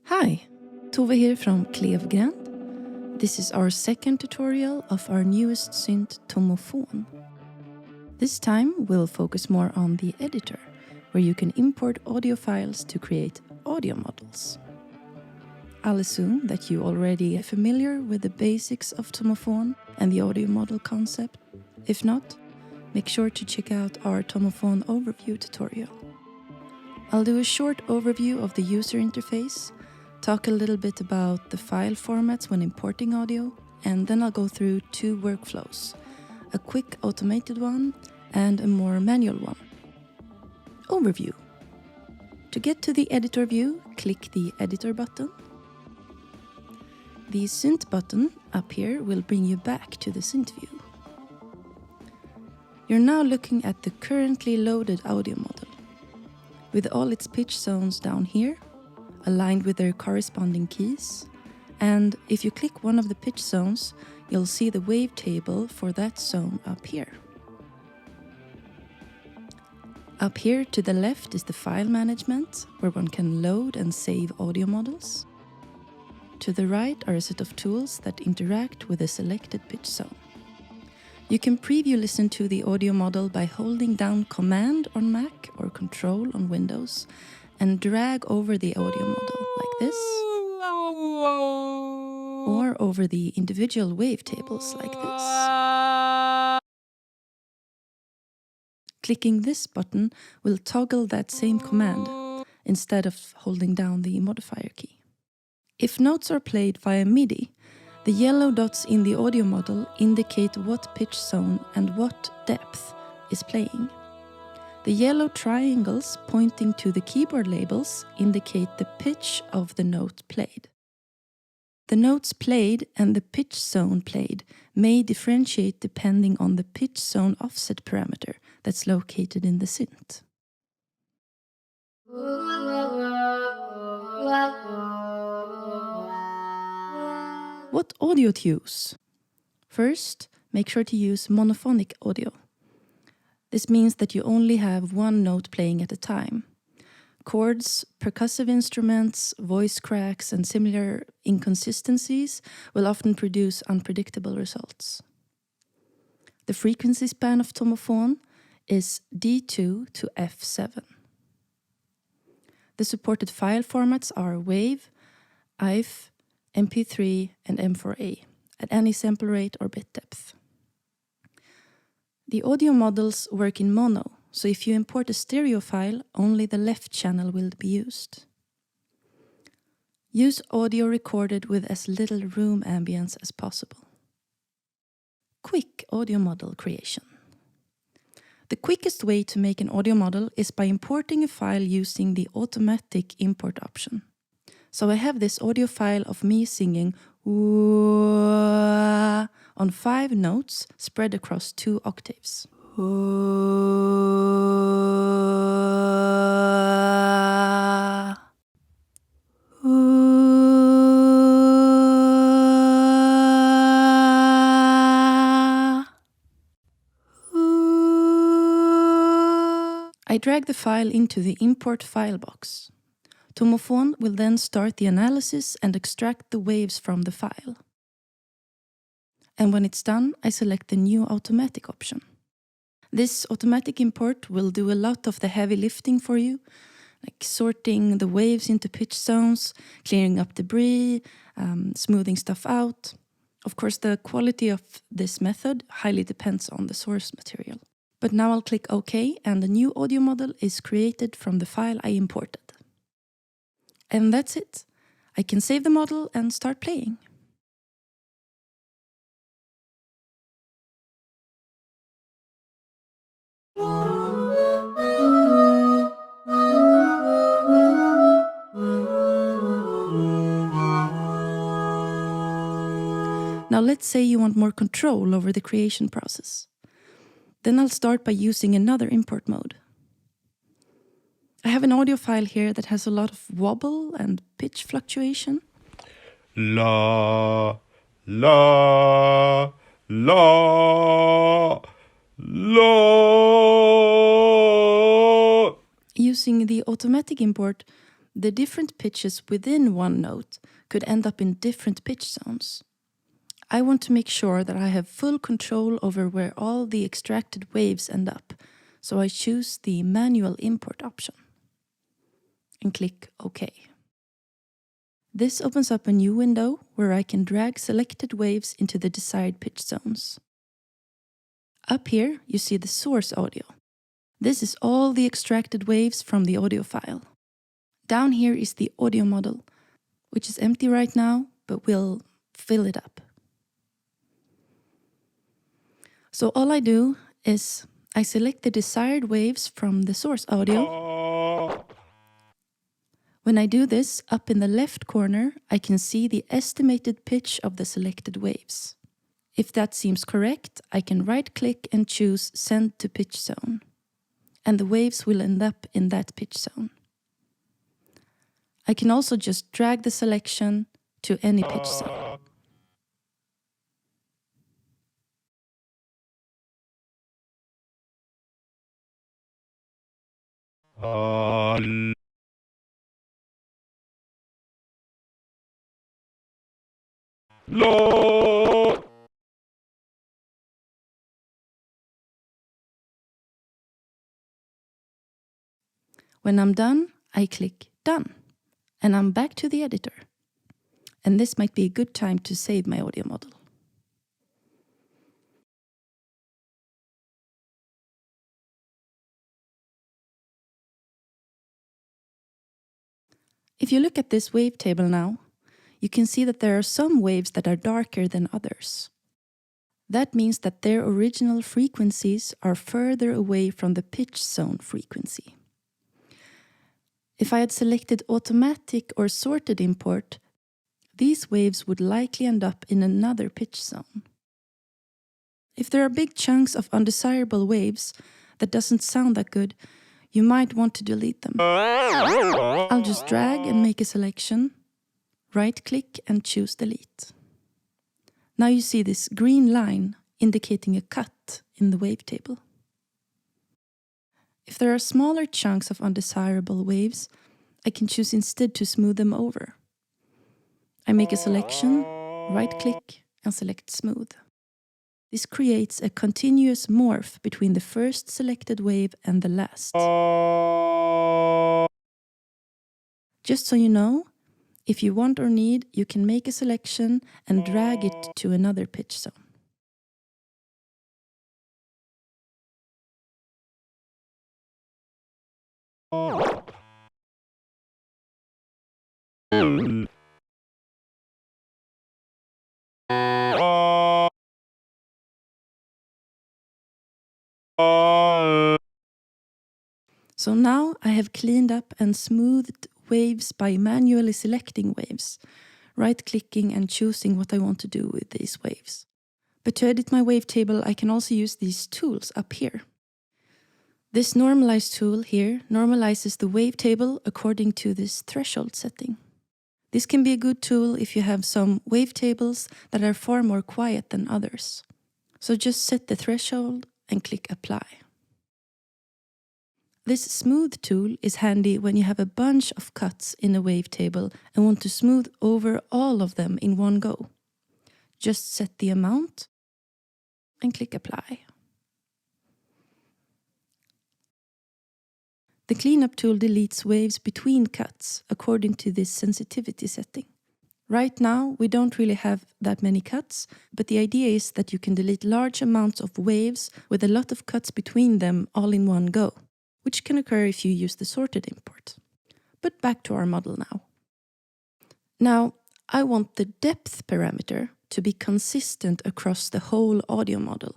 Hi, Tove here from Klevgren. This is our second tutorial of our newest synth Tomofon. This time we'll focus more on the editor, where you can import audio files to create audio models. I'll assume that you already are familiar with the basics of Tomofon and the audio model concept. If not, make sure to check out our Tomofon overview tutorial. I'll do a short overview of the user interface, talk a little bit about the file formats when importing audio, and then I'll go through two workflows, a quick automated one and a more manual one. Overview. To get to the editor view, click the editor button. The synth button up here will bring you back to the synth view. You're now looking at the currently loaded audio model, with all its pitch zones down here, aligned with their corresponding keys, and if you click one of the pitch zones, you'll see the wavetable for that zone up here. Up here to the left is the file management, where one can load and save audio models. To the right are a set of tools that interact with the selected pitch zone. You can preview listen to the audio model by holding down Command on Mac or Control on Windows and drag over the audio model like this, or over the individual wavetables like this. Clicking this button will toggle that same command instead of holding down the modifier key. If notes are played via MIDI, the yellow dots in the audio model indicate what pitch zone and what depth is playing. The yellow triangles pointing to the keyboard labels indicate the pitch of the note played. The notes played and the pitch zone played may differentiate depending on the pitch zone offset parameter that's located in the synth. What audio to use? First, make sure to use monophonic audio. This means that you only have one note playing at a time. Chords, percussive instruments, voice cracks, and similar inconsistencies will often produce unpredictable results. The frequency span of Tomofon is D2 to F7. The supported file formats are WAV, AIF, MP3, and M4A at any sample rate or bit depth. The audio models work in mono, so if you import a stereo file, only the left channel will be used. Use audio recorded with as little room ambience as possible. Quick audio model creation. The quickest way to make an audio model is by importing a file using the automatic import option. So I have this audio file of me singing "Ooh" on 5 notes spread across 2 octaves. I drag the file into the import file box. Tomofon will then start the analysis and extract the waves from the file. And when it's done, I select the new automatic option. This automatic import will do a lot of the heavy lifting for you, like sorting the waves into pitch zones, clearing up debris, smoothing stuff out. Of course, the quality of this method highly depends on the source material. But now I'll click OK, and a new audio model is created from the file I imported. And that's it. I can save the model and start playing. Now let's say you want more control over the creation process. Then I'll start by using another import mode. I have an audio file here that has a lot of wobble and pitch fluctuation. La, la, la, la. Using the automatic import, the different pitches within one note could end up in different pitch zones. I want to make sure that I have full control over where all the extracted waves end up, so I choose the manual import option and click OK. This opens up a new window where I can drag selected waves into the desired pitch zones. Up here you see the source audio. This is all the extracted waves from the audio file. Down here is the audio model, which is empty right now, but we'll fill it up. So all I do is I select the desired waves from the source audio. When I do this, up in the left corner, I can see the estimated pitch of the selected waves. If that seems correct, I can right-click and choose Send to Pitch Zone, and the waves will end up in that pitch zone. I can also just drag the selection to any pitch zone. When I'm done, I click Done, and I'm back to the editor. And this might be a good time to save my audio model. If you look at this wavetable now, you can see that there are some waves that are darker than others. That means that their original frequencies are further away from the pitch zone frequency. If I had selected automatic or sorted import, these waves would likely end up in another pitch zone. If there are big chunks of undesirable waves that doesn't sound that good, you might want to delete them. I'll just drag and make a selection, right-click and choose Delete. Now you see this green line indicating a cut in the wavetable. If there are smaller chunks of undesirable waves, I can choose instead to smooth them over. I make a selection, right-click and select Smooth. This creates a continuous morph between the first selected wave and the last. Just so you know, if you want or need, you can make a selection and drag it to another pitch zone. So now I have cleaned up and smoothed waves by manually selecting waves, right-clicking and choosing what I want to do with these waves. But to edit my wavetable, I can also use these tools up here. This normalize tool here normalizes the wavetable according to this threshold setting. This can be a good tool if you have some wavetables that are far more quiet than others. So just set the threshold and click Apply. This smooth tool is handy when you have a bunch of cuts in a wavetable and want to smooth over all of them in one go. Just set the amount and click Apply. The cleanup tool deletes waves between cuts according to this sensitivity setting. Right now, we don't really have that many cuts, but the idea is that you can delete large amounts of waves with a lot of cuts between them all in one go, which can occur if you use the sorted import. But back to our model now. Now, I want the depth parameter to be consistent across the whole audio model.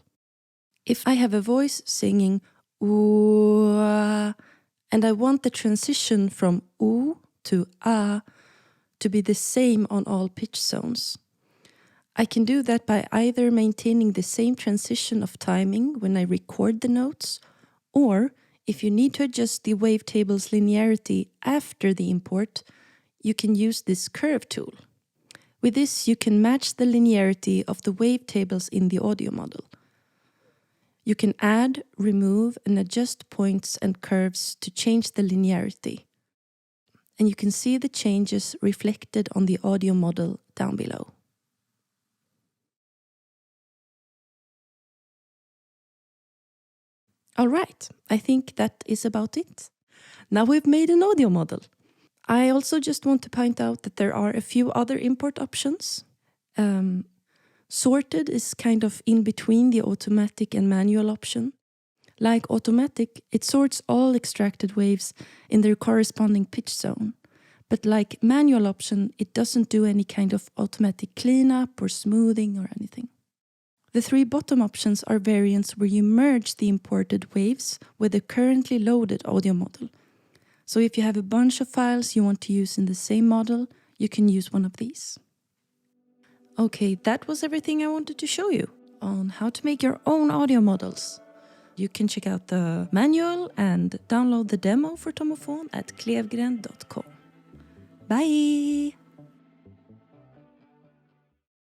If I have a voice singing ooh, and I want the transition from ooh to ah to be the same on all pitch zones, I can do that by either maintaining the same transition of timing when I record the notes, or if you need to adjust the wavetable's linearity after the import, you can use this curve tool. With this, you can match the linearity of the wavetables in the audio model. You can add, remove, and adjust points and curves to change the linearity. and you can see the changes reflected on the audio model down below. All right, I think that is about it. Now we've made an audio model. I also just want to point out that there are a few other import options. Sorted is kind of in between the automatic and manual option. Like automatic, it sorts all extracted waves in their corresponding pitch zone. But like manual option, it doesn't do any kind of automatic cleanup or smoothing or anything. The three bottom options are variants where you merge the imported waves with the currently loaded audio model. So if you have a bunch of files you want to use in the same model, you can use one of these. Okay, that was everything I wanted to show you on how to make your own audio models. You can check out the manual and download the demo for Tomofon at klevgren.com. Bye!